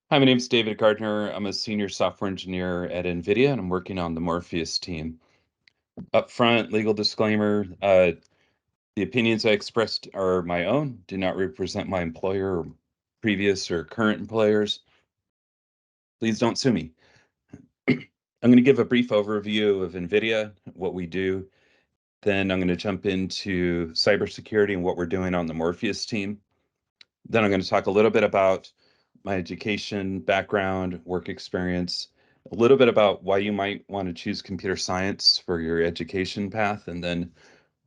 Hi, my name is David Gardner. I'm a senior software engineer at Nvidia, and I'm working on the Morpheus team. Up front, legal disclaimer, the opinions I expressed are my own, do not represent my employer or previous or current employers. Please don't sue me. I'm going to give a brief overview of Nvidia, what we do. Then I'm going to jump into cybersecurity and what we're doing on the Morpheus team. Then I'm going to talk a little bit about my education background, work experience, a little bit about why you might want to choose computer science for your education path, and then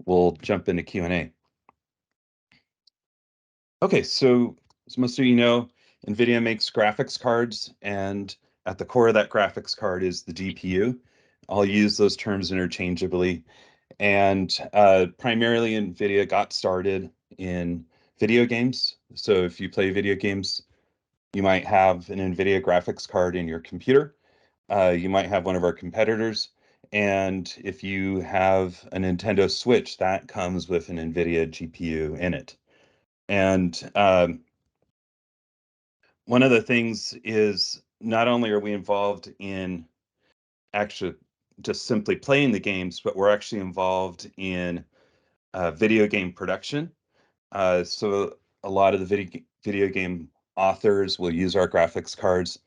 we'll jump into Q&A. Okay, so as most of you know, NVIDIA makes graphics cards, and at the core of that graphics card is the GPU. I'll use those terms interchangeably. And primarily, NVIDIA got started in video games. So if you play video games, you might have an NVIDIA graphics card in your computer. You might have one of our competitors. And if you have a Nintendo Switch, that comes with an NVIDIA GPU in it. And one of the things is not only are we involved in actually just simply playing the games, but we're actually involved in video game production. So a lot of the video game authors will use our graphics cards,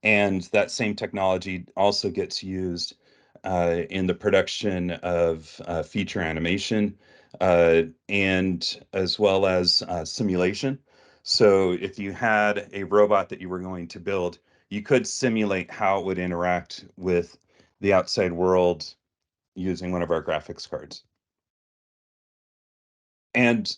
and that same technology also gets used in the production of feature animation and as well as simulation. So if you had a robot that you were going to build, you could simulate how it would interact with the outside world using one of our graphics cards. And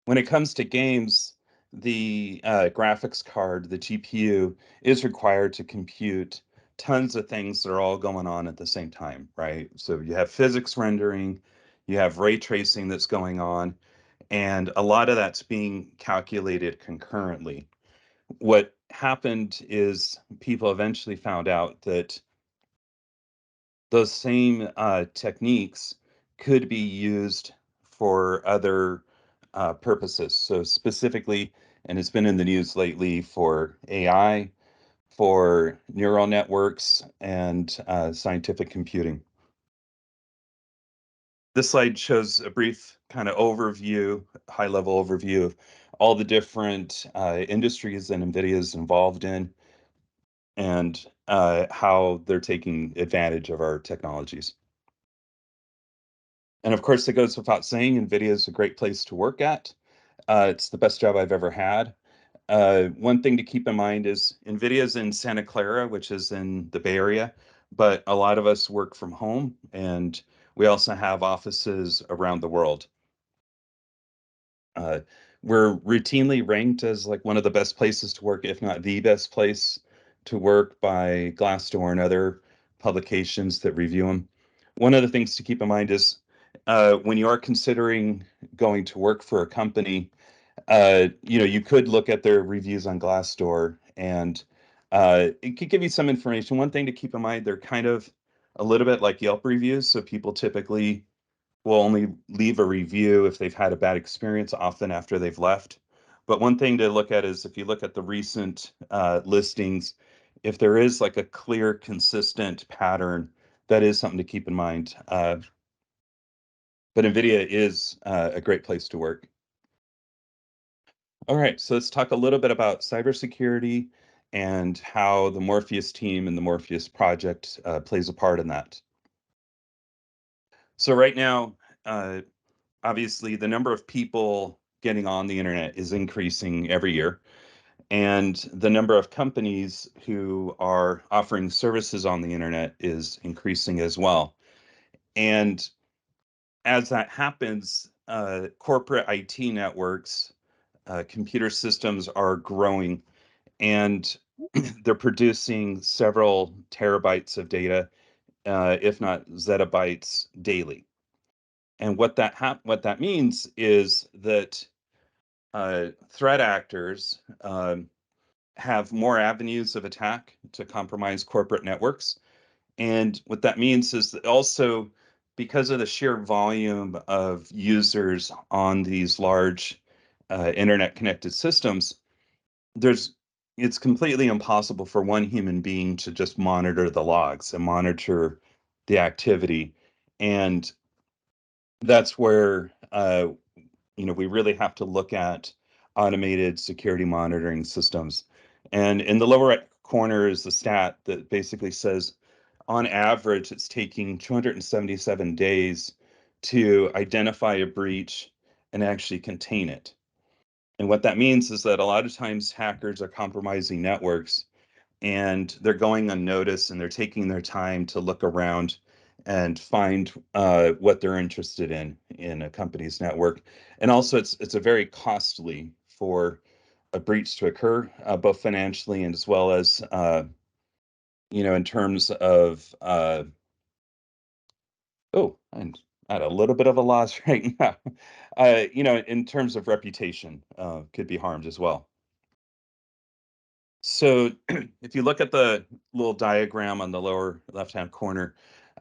when it comes to games, the graphics card, the GPU, is required to compute tons of things that are all going on at the same time, right? So you have physics rendering, you have ray tracing that's going on, and a lot of that's being calculated concurrently. What happened is people eventually found out that those same techniques could be used for other purposes. So specifically, and it's been in the news lately for AI, for neural networks, and scientific computing. This slide shows a brief kind of overview, high-level overview of all the different industries that NVIDIA is involved in and how they're taking advantage of our technologies. And of course, it goes without saying, NVIDIA is a great place to work at. It's the best job I've ever had. One thing to keep in mind is NVIDIA is in Santa Clara, which is in the Bay Area, but a lot of us work from home, and we also have offices around the world. Uh, we're routinely ranked as like one of the best places to work, if not the best place to work by Glassdoor and other publications that review them. One of the things to keep in mind is when you are considering going to work for a company, you could look at their reviews on Glassdoor, and it could give you some information. One thing to keep in mind, they're kind of a little bit like Yelp reviews, so people typically will only leave a review if they've had a bad experience, often after they've left. But one thing to look at is if you look at the recent listings, if there is like a clear, consistent pattern, that is something to keep in mind. But NVIDIA is a great place to work. All right, so let's talk a little bit about cybersecurity and how the Morpheus team and the Morpheus project plays a part in that. So right now, uh, obviously, the number of people getting on the internet is increasing every year, and the number of companies who are offering services on the internet is increasing as well. And as that happens, corporate IT networks, computer systems are growing, and they're producing several terabytes of data, if not zettabytes daily. And what that means is that threat actors have more avenues of attack to compromise corporate networks. And what that means is that also because of the sheer volume of users on these large internet connected systems, there's it's completely impossible for one human being to just monitor the logs and monitor the activity. And that's where we really have to look at automated security monitoring systems. And in the lower right corner is the stat that basically says on average it's taking 277 days to identify a breach and actually contain it. And what that means is that a lot of times hackers are compromising networks and they're going unnoticed and they're taking their time to look around and find what they're interested in a company's network. And also, it's a very costly for a breach to occur, both financially and as well as in terms of I'm at a little bit of a loss right now. In terms of reputation, could be harmed as well. So if you look at the little diagram on the lower left-hand corner,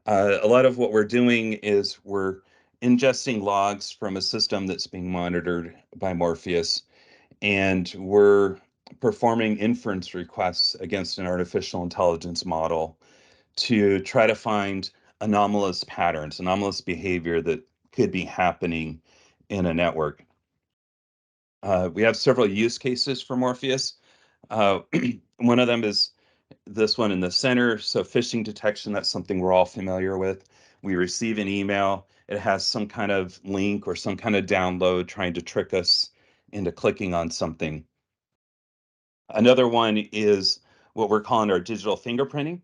a lot of what we're doing is we're ingesting logs from a system that's being monitored by Morpheus, and we're performing inference requests against an artificial intelligence model to try to find anomalous patterns, anomalous behavior that could be happening in a network. We have several use cases for Morpheus. Uh, one of them is this one in the center. So phishing detection, that's something we're all familiar with. We receive an email, it has some kind of link or some kind of download trying to trick us into clicking on something. Another one is what we're calling our digital fingerprinting.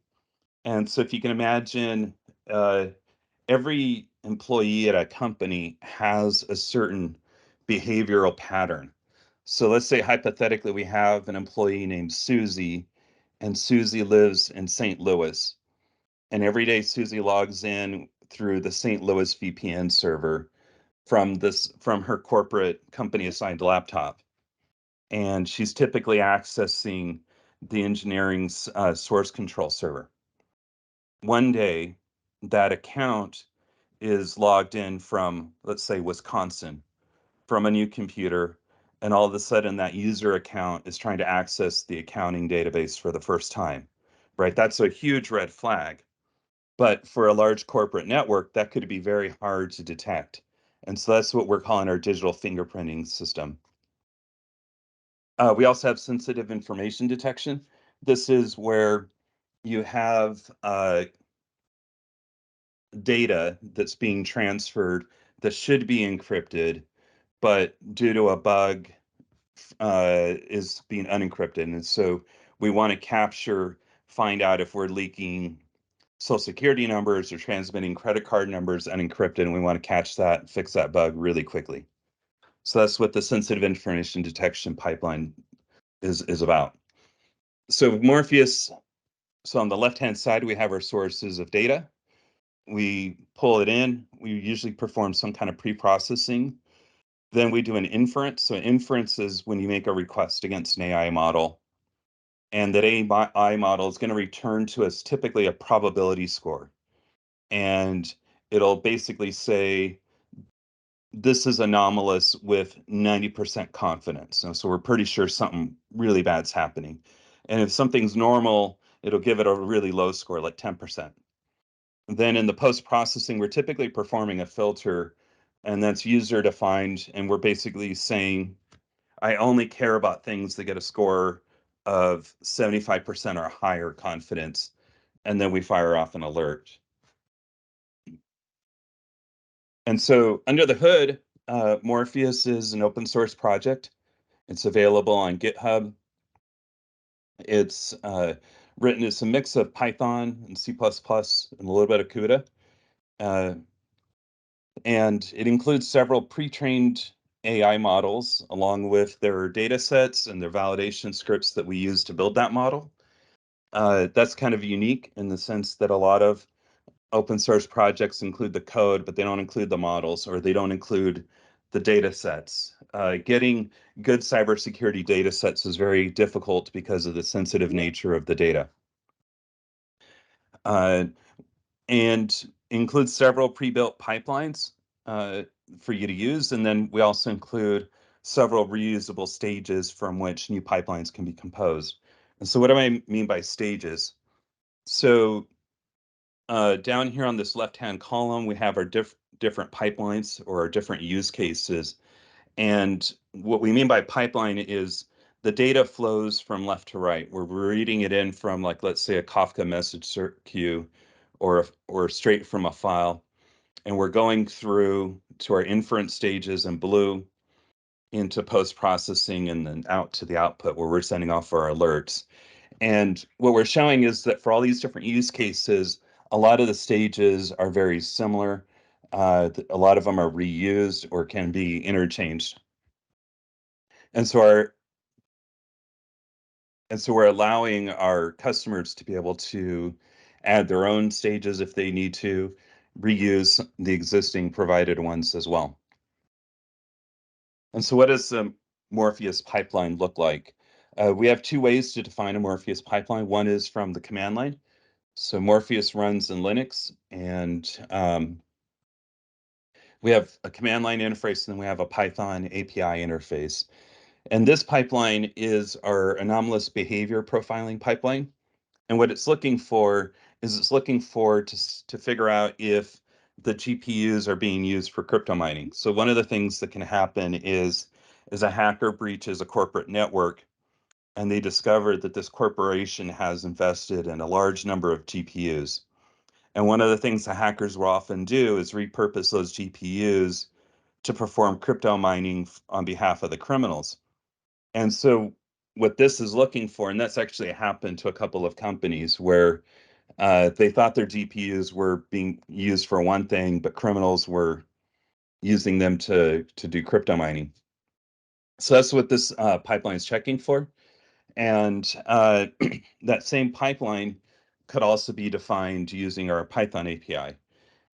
And so if you can imagine, uh, every employee at a company has a certain behavioral pattern. So let's say hypothetically we have an employee named Susie, and Susie lives in St. Louis. And every day Susie logs in through the St. Louis VPN server from her corporate company assigned laptop. And she's typically accessing the engineering's source control server. One day, that account is logged in from, let's say, Wisconsin, from a new computer, and all of a sudden that user account is trying to access the accounting database for the first time, right? That's a huge red flag. But for a large corporate network, that could be very hard to detect. And so that's what we're calling our digital fingerprinting system. We also have sensitive information detection. This is where you have data that's being transferred that should be encrypted, but due to a bug, is being unencrypted. And so we want to find out if we're leaking social security numbers or transmitting credit card numbers unencrypted, and we want to catch that, fix that bug really quickly. So that's what the sensitive information detection pipeline is about. So Morpheus, so on the left-hand side, we have our sources of data. We pull it in. We usually perform some kind of pre-processing. Then we do an inference. So inference is when you make a request against an AI model, and that AI model is going to return to us typically a probability score. And it'll basically say, this is anomalous with 90% confidence. So we're pretty sure something really bad's happening. And if something's normal, it'll give it a really low score, like 10%. Then in the post-processing, we're typically performing a filter, and that's user defined. And we're basically saying, I only care about things that get a score of 75% or higher confidence. And then we fire off an alert. And so under the hood, Morpheus is an open source project. It's available on GitHub. It's written as a mix of Python and C++ and a little bit of CUDA. Uh, and it includes several pre-trained AI models along with their data sets and their validation scripts that we use to build that model. That's kind of unique in the sense that a lot of open source projects include the code, but they don't include the models, or they don't include the data sets. Getting good cybersecurity data sets is very difficult because of the sensitive nature of the data. Uh, and includes several pre-built pipelines for you to use. And then we also include several reusable stages from which new pipelines can be composed. And so what do I mean by stages? So down here on this left-hand column, we have our different pipelines or our different use cases. And what we mean by pipeline is the data flows from left to right. We're reading it in from, like, let's say, a Kafka message queue or straight from a file. And we're going through to our inference stages in blue, into post-processing, and then out to the output where we're sending off our alerts. And what we're showing is that for all these different use cases, a lot of the stages are very similar. A lot of them are reused or can be interchanged. And so we're allowing our customers to be able to add their own stages if they need to, reuse the existing provided ones as well. And so what does the Morpheus pipeline look like? We have two ways to define a Morpheus pipeline. One is from the command line. So Morpheus runs in Linux, and we have a command line interface, and then we have a Python API interface. And this pipeline is our anomalous behavior profiling pipeline. And what it's looking for is to figure out if the GPUs are being used for crypto mining. So one of the things that can happen is a hacker breaches a corporate network, and they discover that this corporation has invested in a large number of GPUs. And one of the things the hackers will often do is repurpose those GPUs to perform crypto mining on behalf of the criminals. And so what this is looking for, and that's actually happened to a couple of companies where they thought their GPUs were being used for one thing, but criminals were using them to do crypto mining. So that's what this pipeline is checking for. And that same pipeline could also be defined using our Python API.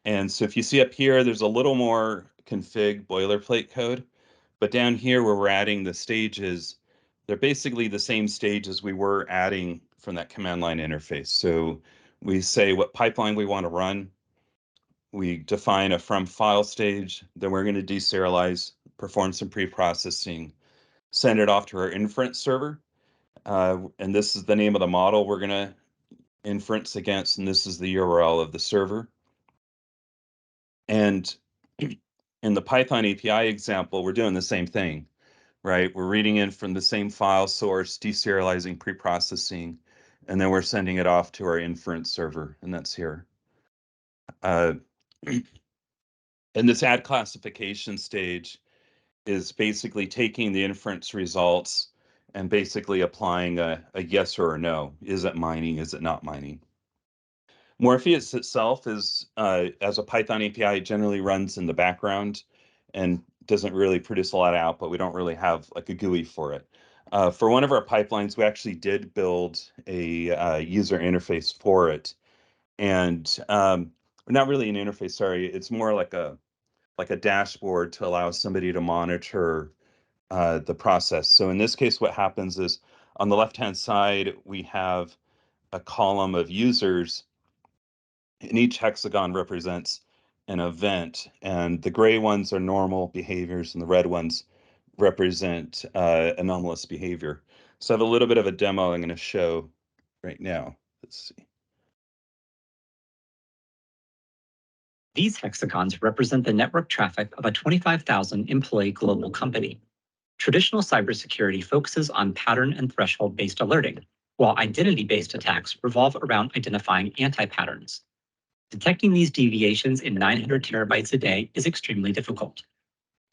And so if you see up here, there's a little more config boilerplate code, but down here where we're adding the stages, they're basically the same stages we were adding from that command line interface. So we say what pipeline we want to run. We define a from file stage, then we're going to deserialize, perform some pre-processing, send it off to our inference server. And this is the name of the model we're going to inference against, and this is the URL of the server. And in the Python API example, we're doing the same thing, right? We're reading in from the same file source, deserializing, pre-processing, and then we're sending it off to our inference server, and that's here. And this add classification stage is basically taking the inference results and basically applying a yes or a no. Is it mining? Is it not mining? Morpheus itself is, as a Python API, generally runs in the background and doesn't really produce a lot of output. We don't really have like a GUI for it. For one of our pipelines, we actually did build a user interface for it. And not really an interface, sorry. It's more like a dashboard to allow somebody to monitor the process. So in this case, what happens is on the left-hand side, we have a column of users, and each hexagon represents an event, and the gray ones are normal behaviors, and the red ones represent anomalous behavior. So I have a little bit of a demo I'm going to show right now. Let's see. These hexagons represent the network traffic of a 25,000 employee global company. Traditional cybersecurity focuses on pattern and threshold-based alerting, while identity-based attacks revolve around identifying anti-patterns. Detecting these deviations in 900 terabytes a day is extremely difficult.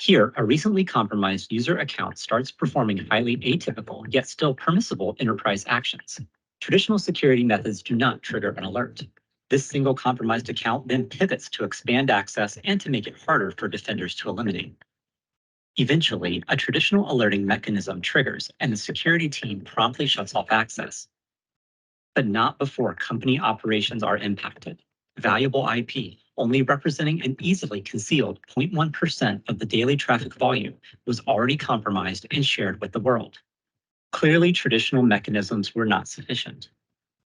Here, a recently compromised user account starts performing highly atypical yet still permissible enterprise actions. Traditional security methods do not trigger an alert. This single compromised account then pivots to expand access and to make it harder for defenders to eliminate. Eventually, a traditional alerting mechanism triggers and the security team promptly shuts off access. But not before company operations are impacted. Valuable IP, only representing an easily concealed 0.1% of the daily traffic volume, was already compromised and shared with the world. Clearly, traditional mechanisms were not sufficient.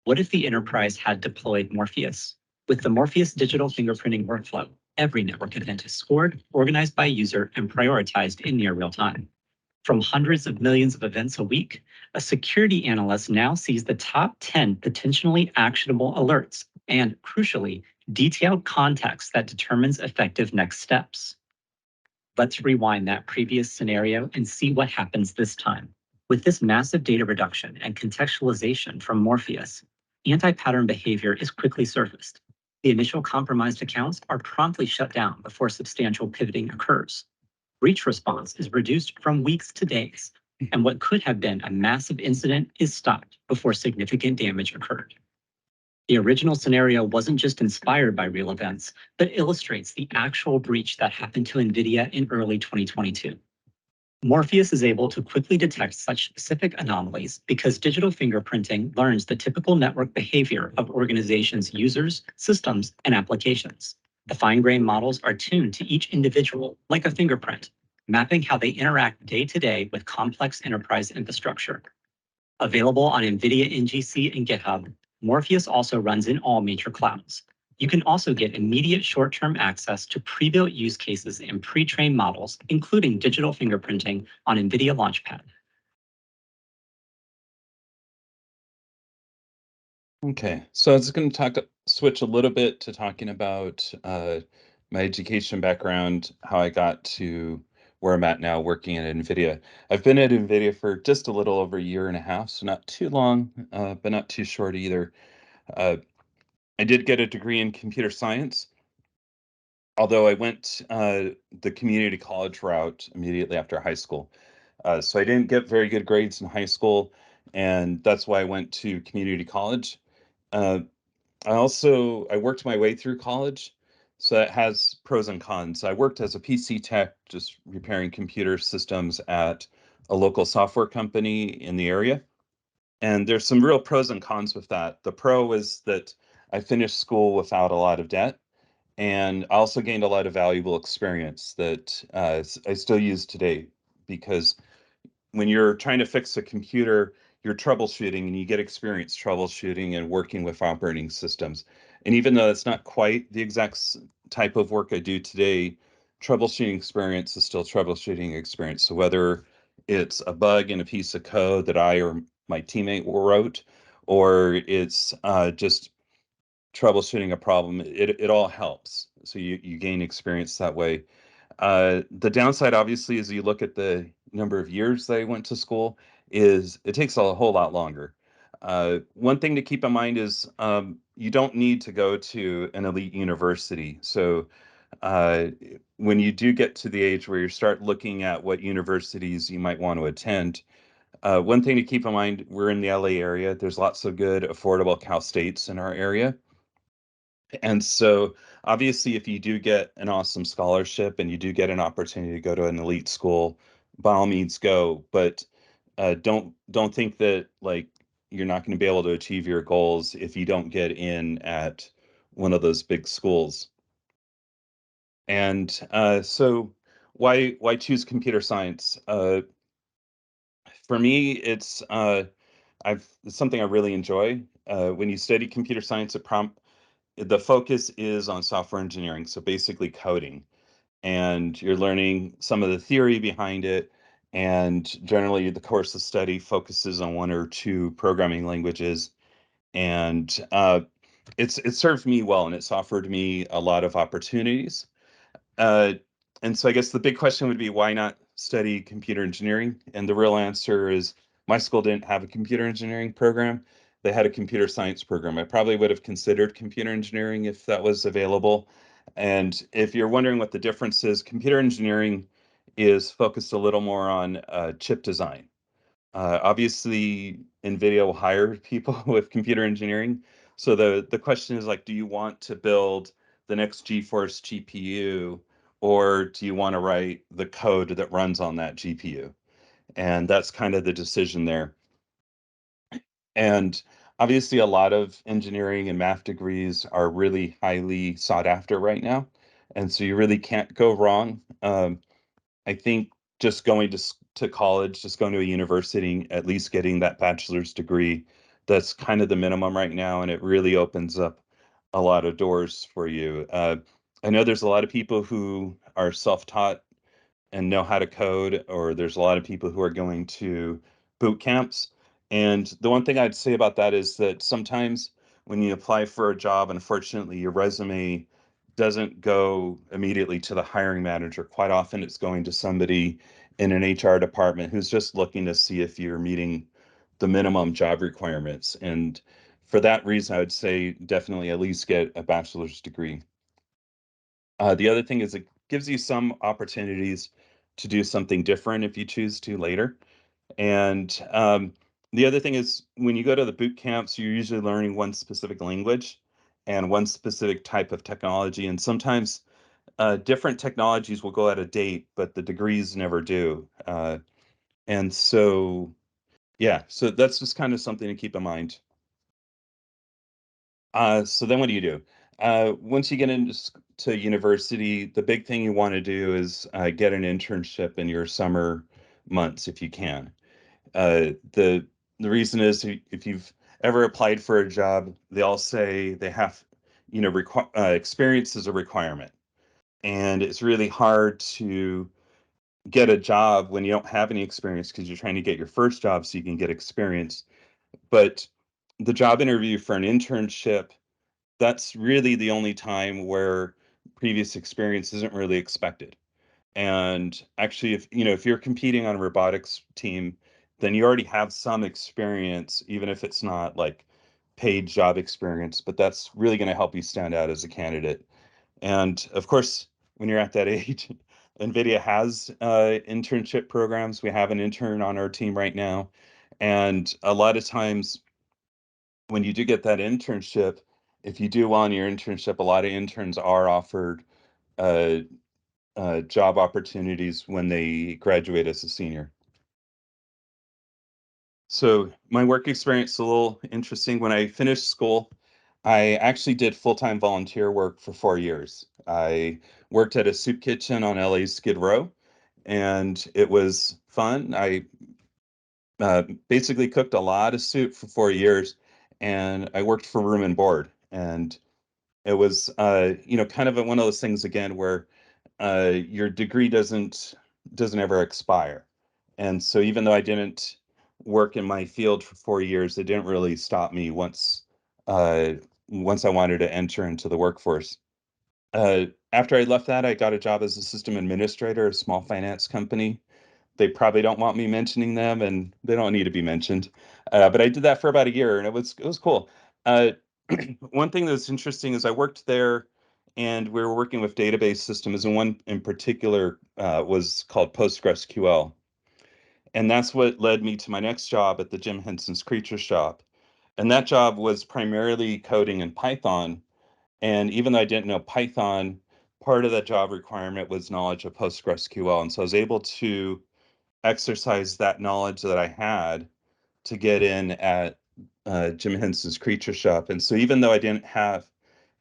What if the enterprise had deployed Morpheus? With the Morpheus digital fingerprinting workflow, every network event is scored, organized by user, and prioritized in near real time. From hundreds of millions of events a week, a security analyst now sees the top 10 potentially actionable alerts and, crucially, detailed context that determines effective next steps. Let's rewind that previous scenario and see what happens this time. With this massive data reduction and contextualization from Morpheus, anti-pattern behavior is quickly surfaced. The initial compromised accounts are promptly shut down before substantial pivoting occurs. Breach response is reduced from weeks to days, and what could have been a massive incident is stopped before significant damage occurred. The original scenario wasn't just inspired by real events, but illustrates the actual breach that happened to Nvidia in early 2022. Morpheus is able to quickly detect such specific anomalies because digital fingerprinting learns the typical network behavior of organizations' users, systems, and applications. The fine-grained models are tuned to each individual, like a fingerprint, mapping how they interact day-to-day with complex enterprise infrastructure. Available on Nvidia NGC and GitHub, Morpheus also runs in all major clouds. You can also get immediate short-term access to pre-built use cases and pre-trained models, including digital fingerprinting on Nvidia Launchpad. Okay, so I was going to switch a little bit to talking about my education background, how I got to where I'm at now working at Nvidia. I've been at Nvidia for just a little over a year and a half, so not too long, but not too short either. Uh, I did get a degree in computer science, although I went the community college route immediately after high school. So I didn't get very good grades in high school, and that's why I went to community college. Uh, I worked my way through college, so it has pros and cons. I worked as a PC tech, just repairing computer systems at a local software company in the area. And there's some real pros and cons with that. The pro is that I finished school without a lot of debt, and I also gained a lot of valuable experience that I still use today, because when you're trying to fix a computer, you're troubleshooting and you get experience troubleshooting and working with operating systems. And even though it's not quite the exact type of work I do today, troubleshooting experience is still troubleshooting experience. So whether it's a bug in a piece of code that I or my teammate wrote, or it's just troubleshooting a problem, it all helps. So you gain experience that way. The downside, obviously, as you look at the number of years they went to school, is it takes a whole lot longer. One thing to keep in mind is you don't need to go to an elite university. So uh, when you do get to the age where you start looking at what universities you might want to attend, one thing to keep in mind, we're in the LA area. There's lots of good, affordable Cal States in our area. And so obviously, if you do get an awesome scholarship and you do get an opportunity to go to an elite school, by all means go. But don't think that like you're not going to be able to achieve your goals if you don't get in at one of those big schools. And so why choose computer science? For me, it's something I really enjoy. When you study computer science, the focus is on software engineering, so basically coding, and you're learning some of the theory behind it. And generally, the course of study focuses on one or two programming languages, and it served me well, and it's offered me a lot of opportunities. Uh, and so I guess the big question would be, why not study computer engineering? And the real answer is my school didn't have a computer engineering program. They had a computer science program. I probably would have considered computer engineering if that was available. And if you're wondering what the difference is, computer engineering is focused a little more on chip design. Obviously, NVIDIA will hire people with computer engineering. So the question is like, do you want to build the next GeForce GPU, or do you want to write the code that runs on that GPU? And that's kind of the decision there. And obviously, a lot of engineering and math degrees are really highly sought after right now. And so you really can't go wrong. I think just going to college, just going to a university, at least getting that bachelor's degree, that's kind of the minimum right now, and it really opens up a lot of doors for you. I know there's a lot of people who are self-taught know how to code, or there's a lot of people who are going to boot camps. And the one thing I'd say about that is that sometimes when you apply for a job, unfortunately, your resume doesn't go immediately to the hiring manager. Quite often, it's going to somebody in an HR department who's just looking to see if you're meeting the minimum job requirements. And for that reason, I would say definitely at least get a bachelor's degree. The other thing is it gives you some opportunities to do something different if you choose to later. And the other thing is when you go to the boot camps, you're usually learning one specific language and one specific type of technology. And sometimes different technologies will go out of date, but the degrees never do. And so, yeah, so that's just kind of something to keep in mind. So then what do you do? Once you get into to university, the big thing you want to do is get an internship in your summer months if you can. The reason is if you've ever applied for a job, they all say they have, experience is a requirement. And it's really hard to get a job when you don't have any experience because you're trying to get your first job so you can get experience. But the job interview for an internship, that's really the only time where previous experience isn't really expected. And actually, if you're competing on a robotics team, then you already have some experience, even if it's not like paid job experience, but that's really going to help you stand out as a candidate. And of course, when you're at that age, Nvidia has internship programs. We have an intern on our team right now. And a lot of times when you do get that internship, if you do well on your internship, a lot of interns are offered uh, job opportunities when they graduate as a senior. So my work experience is a little interesting. When I finished school, I actually did full-time volunteer work for 4 years. I worked at a soup kitchen on LA's Skid Row, and it was fun. I basically cooked a lot of soup for 4 years, and I worked for room and board. And it was, kind of one of those things again where your degree doesn't ever expire. And so even though I didn't work in my field for 4 years, it didn't really stop me uh, once I wanted to enter into the workforce. After I left that, I got a job as a system administrator, at a small finance company. They probably don't want me mentioning them, and they don't need to be mentioned. But I did that for about a year, and it was cool. Uh, one thing that's interesting is I worked there, and we were working with database systems, and one in particular was called PostgreSQL, and that's what led me to my next job at the Jim Henson's Creature Shop. And that job was primarily coding in Python. And even though I didn't know Python, part of that job requirement was knowledge of PostgreSQL, and so I was able to exercise that knowledge that I had to get in at Jim Henson's Creature Shop. And so even though I didn't have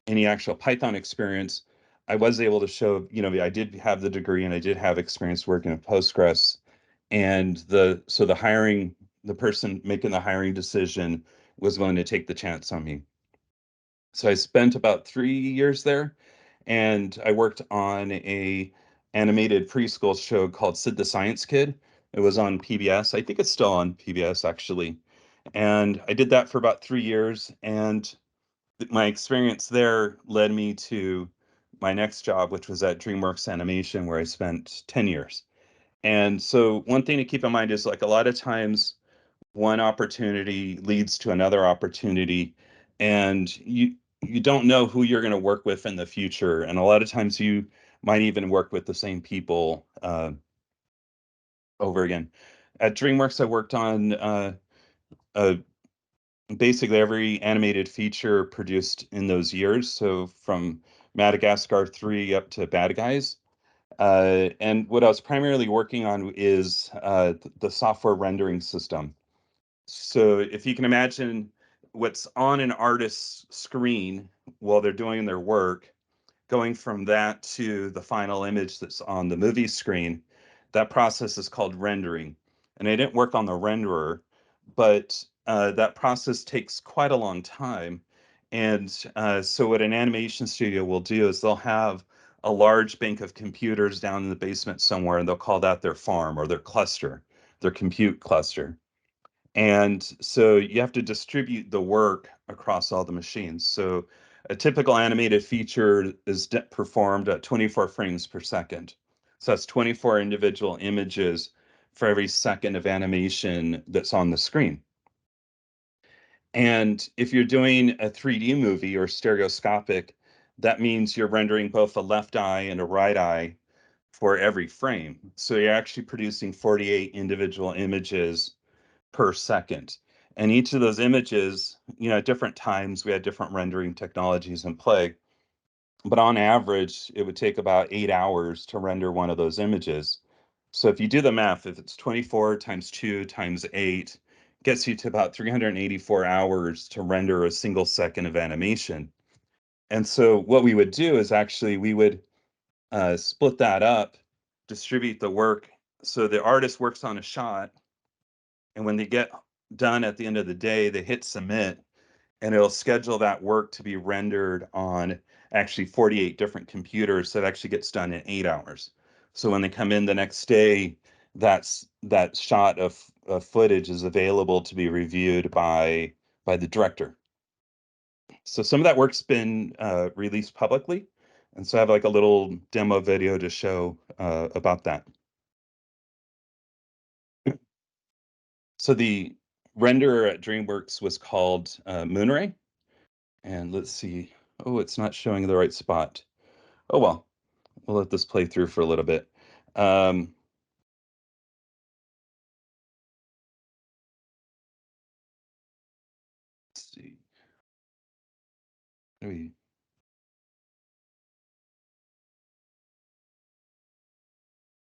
any actual Python experience, I was able to show, I did have the degree and I did have experience working with Postgres. And the person making the hiring decision was willing to take the chance on me. So I spent about 3 years there, and I worked on a animated preschool show called Sid the Science Kid. It was on PBS. I think it's still on PBS actually. And I did that for about 3 years, and my experience there led me to my next job, which was at DreamWorks Animation, where I spent 10 years. And so one thing to keep in mind is like a lot of times one opportunity leads to another opportunity, and you don't know who you're going to work with in the future, and a lot of times you might even work with the same people over again. At DreamWorks, I worked on uh, basically every animated feature produced in those years, so from Madagascar 3 up to Bad Guys. And what I was primarily working on is the software rendering system. So if you can imagine what's on an artist's screen while they're doing their work, going from that to the final image that's on the movie screen, that process is called rendering. And I didn't work on the renderer, but that process takes quite a long time. And so what an animation studio will do is they'll have a large bank of computers down in the basement somewhere, and they'll call that their farm or their cluster, their compute cluster. And so you have to distribute the work across all the machines. So a typical animated feature is performed at 24 frames per second. So that's 24 individual images for every second of animation that's on the screen. And if you're doing a 3D movie or stereoscopic, that means you're rendering both a left eye and a right eye for every frame. So you're actually producing 48 individual images per second. And each of those images, at different times, we had different rendering technologies in play. But on average, it would take about 8 hours to render one of those images. So if you do the math, if it's 24 times 2 times 8, gets you to about 384 hours to render a single second of animation. And so what we would do is actually we would split that up, distribute the work. So the artist works on a shot, and when they get done at the end of the day, they hit submit, and it'll schedule that work to be rendered on actually 48 different computers. So it actually gets done in 8 hours. So when they come in the next day, that shot of footage is available to be reviewed by the director. So some of that work's been released publicly, and so I have like a little demo video to show about that. So the renderer at DreamWorks was called Moonray. And let's see. Oh, it's not showing the right spot. Oh, well, we'll let this play through for a little bit. Let's see.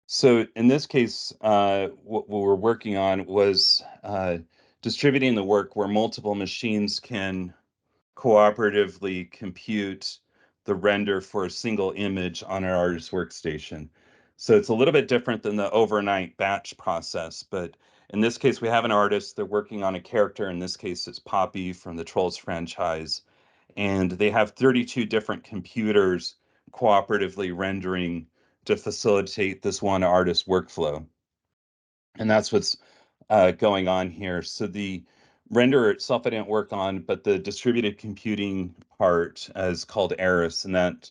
So in this case, what we're working on was distributing the work where multiple machines can cooperatively compute the render for a single image on an artist's workstation. So it's a little bit different than the overnight batch process, but in this case, we have an artist, they're working on a character. In this case, it's Poppy from the Trolls franchise, and they have 32 different computers cooperatively rendering to facilitate this one artist workflow. And that's what's going on here. So the renderer itself I didn't work on, but the distributed computing part is called Eris, and that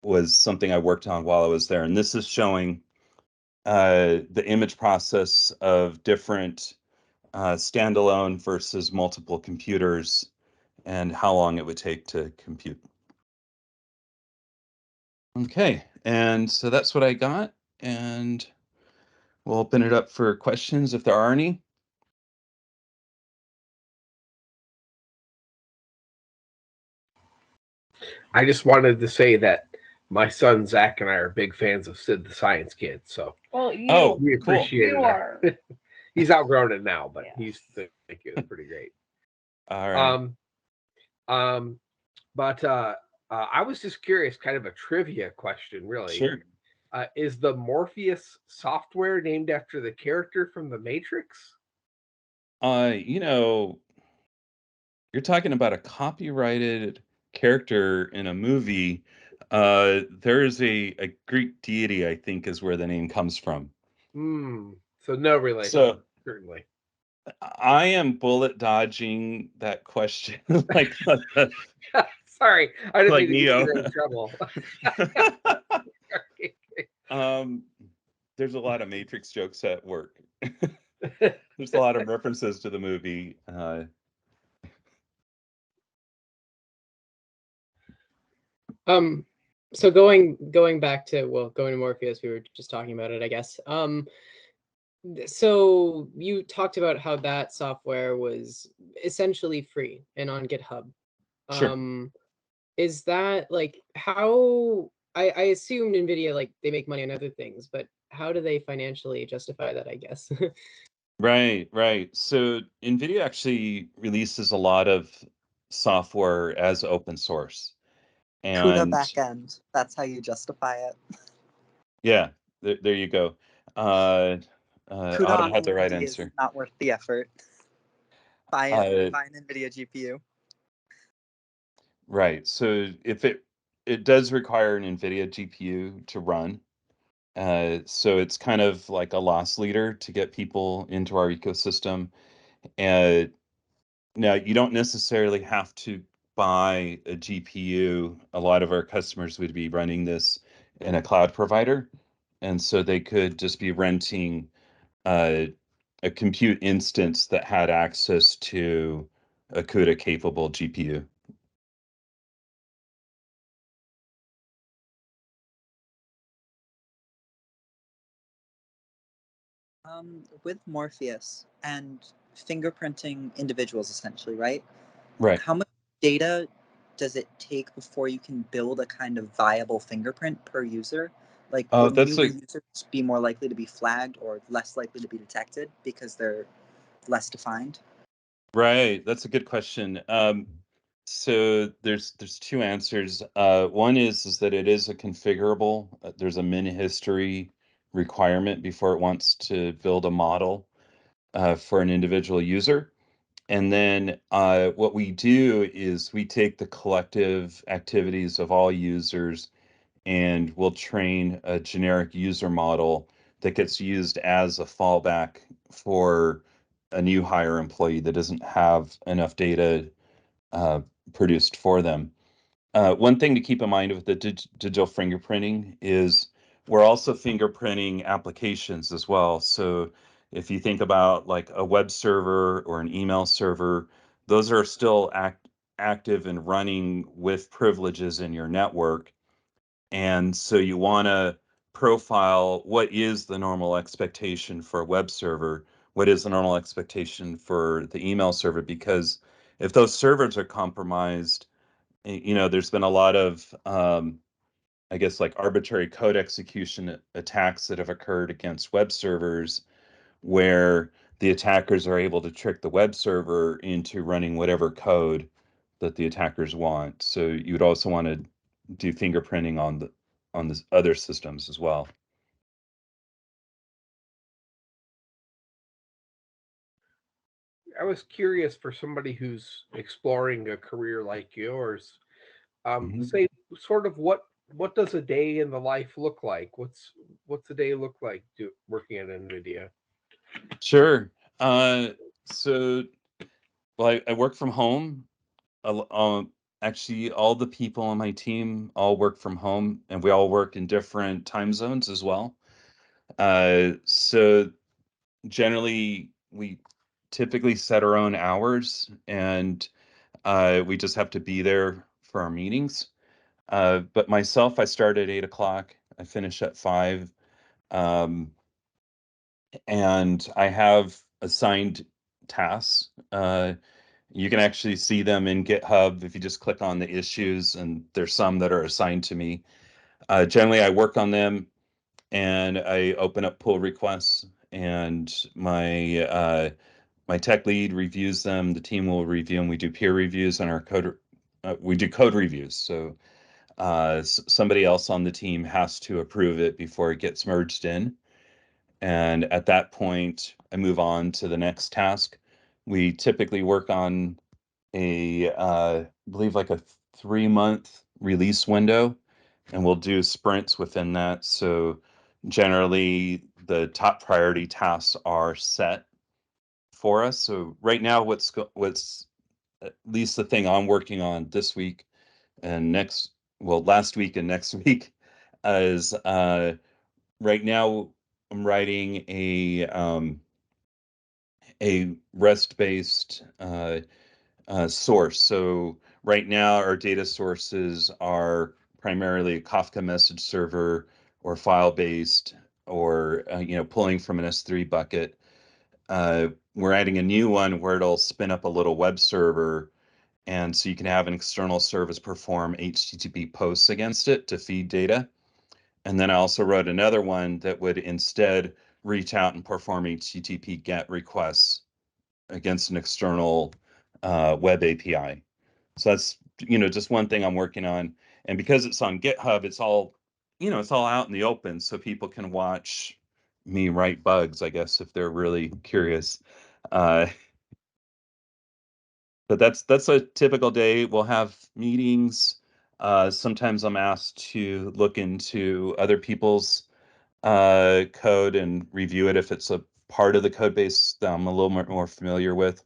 was something I worked on while I was there. And this is showing the image process of different standalone versus multiple computers and how long it would take to compute. Okay, and so that's what I got, and we'll open it up for questions if there are any. I just wanted to say that my son Zach and I are big fans of Sid the Science Kid, so we appreciate you are. He's outgrown it now, but he used to think it was pretty great. All right. But I was just curious, kind of a trivia question, really. Sure. Is the Morpheus software named after the character from The Matrix? You're talking about a copyrighted character in a movie. There's a Greek deity, I think, is where the name comes from. So no relation, So certainly. I am bullet dodging that question. Like Sorry, I didn't like mean to Neo. get you in trouble. There's a lot of Matrix jokes at work. There's a lot of references to the movie. So going back to going to Morpheus, we were just talking about it, I guess. So you talked about how that software was essentially free and on GitHub. Sure. Is that like how I assumed Nvidia, like, they make money on other things, but how do they financially justify that, I guess? Right. So Nvidia actually releases a lot of software as open source. CUDA And backend. That's how you justify it. yeah, there you go. CUDA Autumn on had the right NVIDIA is answer. not worth the effort. Buy an NVIDIA GPU. Right. So if it it does require an Nvidia GPU to run. So it's kind of like a loss leader to get people into our ecosystem. And now you don't necessarily have to buy a GPU. A lot of our customers would be running this in a cloud provider, and so they could just be renting a compute instance that had access to a CUDA capable GPU. With Morpheus and fingerprinting individuals, essentially, right? Right. How much data does it take before you can build a kind of viable fingerprint per user? Like, will newer users be more likely to be flagged or less likely to be detected because they're less defined? Right. That's a good question. So there's two answers. One is that it is a configurable. There's a min history requirement before it wants to build a model for an individual user. And then what we do is we take the collective activities of all users and we'll train a generic user model that gets used as a fallback for a new hire employee that doesn't have enough data produced for them. One thing to keep in mind with the digital fingerprinting is we're also fingerprinting applications as well. So if you think about like a web server or an email server, those are still active and running with privileges in your network. And so you want to profile what is the normal expectation for a web server, what is the normal expectation for the email server, because if those servers are compromised, there's been a lot of, I guess, like arbitrary code execution attacks that have occurred against web servers where the attackers are able to trick the web server into running whatever code that the attackers want. So you would also want to do fingerprinting on the other systems as well. I was curious for somebody who's exploring a career like yours. Say sort of what does a day in the life look like? What's a day look like working at Nvidia? Sure. So, well, I work from home. Actually, all the people on my team all work from home, and we all work in different time zones as well. So generally, we typically set our own hours, and we just have to be there for our meetings. But myself, I start at 8 o'clock. I finish at 5. And I have assigned tasks. You can actually see them in GitHub if you just click on the issues, and there's some that are assigned to me. Generally, I work on them and I open up pull requests, and my tech lead reviews them. The team will review them. We do peer reviews on our code. We do code reviews. So somebody else on the team has to approve it before it gets merged in. And at that point, I move on to the next task. We typically work on I believe like a 3-month release window, and we'll do sprints within that. So generally, the top priority tasks are set for us. So right now, what's at least the thing I'm working on this week and last week and next week is right now I'm writing a REST-based source. So right now our data sources are primarily a Kafka message server or file-based or pulling from an S3 bucket. We're adding a new one where it'll spin up a little web server, and so you can have an external service perform HTTP posts against it to feed data. And then I also wrote another one that would instead reach out and perform HTTP GET requests against an external web API. So that's just one thing I'm working on. And because it's on GitHub, it's all out in the open, so people can watch me write bugs, I guess, if they're really curious. But that's a typical day. We'll have meetings. Sometimes I'm asked to look into other people's code and review it if it's a part of the code base that I'm a little more familiar with.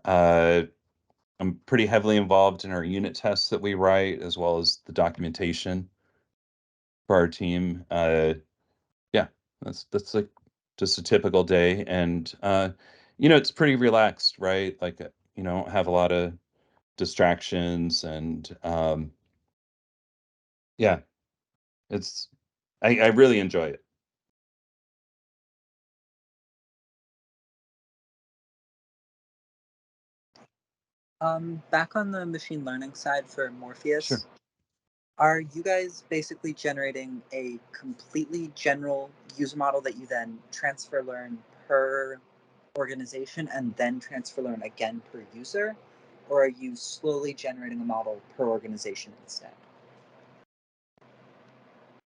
I'm pretty heavily involved in our unit tests that we write, as well as the documentation for our team. Yeah, that's like just a typical day, and it's pretty relaxed, right? Like don't have a lot of distractions, and yeah, it's I really enjoy it. Back on the machine learning side for Morpheus, Sure. are you guys basically generating a completely general user model that you then transfer learn per organization and then transfer learn again per user? Or are you slowly generating a model per organization instead?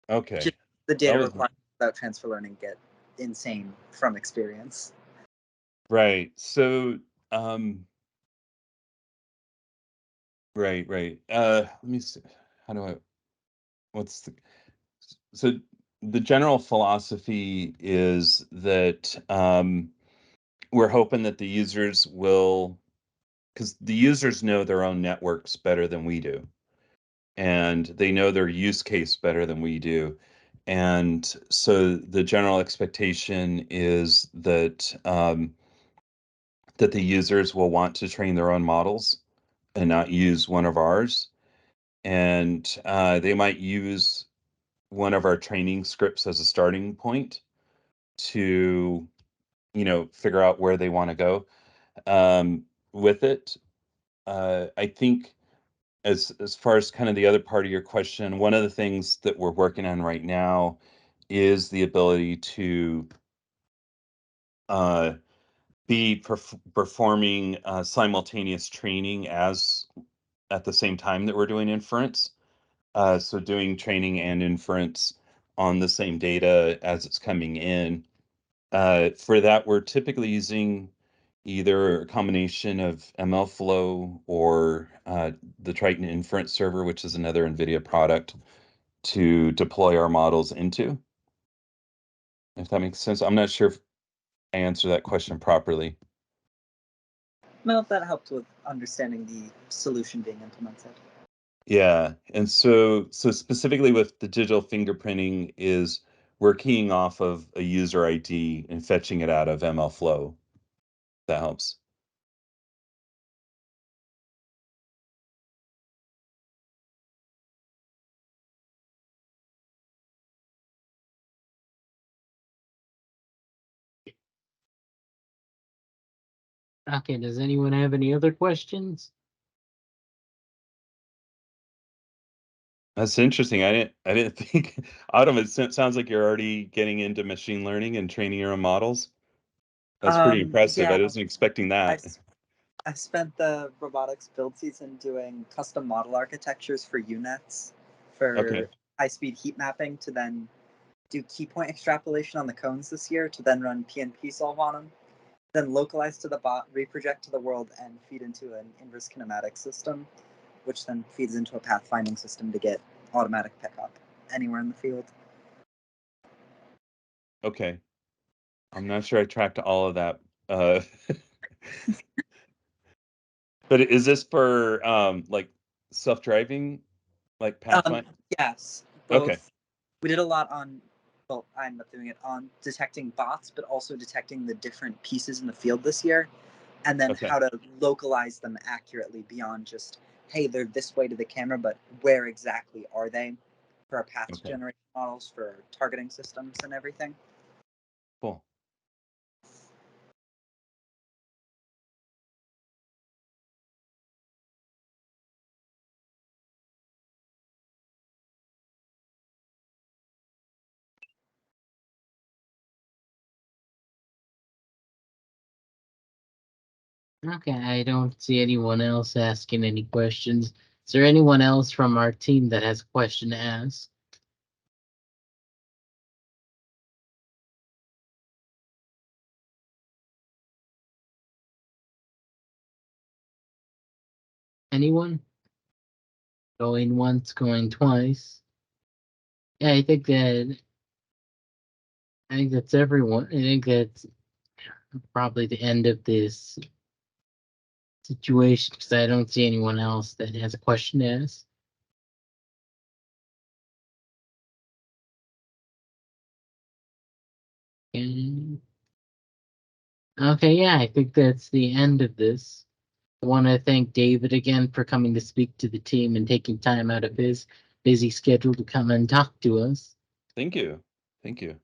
Okay. Just the That data was requirements without transfer learning get insane from experience. right. So, right. Let me see. How do I? What's the? So the general philosophy is that we're hoping that the users will, because the users know their own networks better than we do, and they know their use case better than we do. And so the general expectation is that the users will want to train their own models and not use one of ours. And they might use one of our training scripts as a starting point to, figure out where they want to go with it. I think as far as kind of the other part of your question, one of the things that we're working on right now is the ability to uh, be performing simultaneous training as at the same time that we're doing inference. So doing training and inference on the same data as it's coming in. For that, we're typically using either a combination of MLflow or the Triton Inference Server, which is another NVIDIA product, to deploy our models into. If that makes sense. I'm not sure if I answered that question properly. Well, that helped with understanding the solution being implemented. Yeah, and so specifically with the digital fingerprinting is we're keying off of a user ID and fetching it out of MLflow. That helps. Okay, does anyone have any other questions? That's interesting. I didn't think Autumn, it sounds like you're already getting into machine learning and training your own models. That's pretty impressive. I Yeah, wasn't expecting that. I spent the robotics build season doing custom model architectures for UNets Okay. for high-speed heat mapping to then do key point extrapolation on the cones this year to then run PNP solve on them, then localize to the bot, reproject to the world, and feed into an inverse kinematic system, which then feeds into a pathfinding system to get automatic pickup anywhere in the field. Okay. I'm not sure I tracked all of that. Uh, but is this for like self-driving, like Pathfinder? Yes, Okay. both. We did a lot on, well, I ended up doing it on detecting bots, but also detecting the different pieces in the field this year, and then Okay. how to localize them accurately beyond just, hey, they're this way to the camera, but where exactly are they for our path Okay. generation models, for targeting systems and everything. Cool. Okay, I don't see anyone else asking any questions. Is there anyone else from our team that has a question to ask? Anyone? Going once, going twice. Yeah, I think that's everyone. I think that's probably the end of this situation because I don't see anyone else that has a question to ask. And okay, yeah, I think that's the end of this. I want to thank David again for coming to speak to the team and taking time out of his busy schedule to come and talk to us. Thank you. Thank you.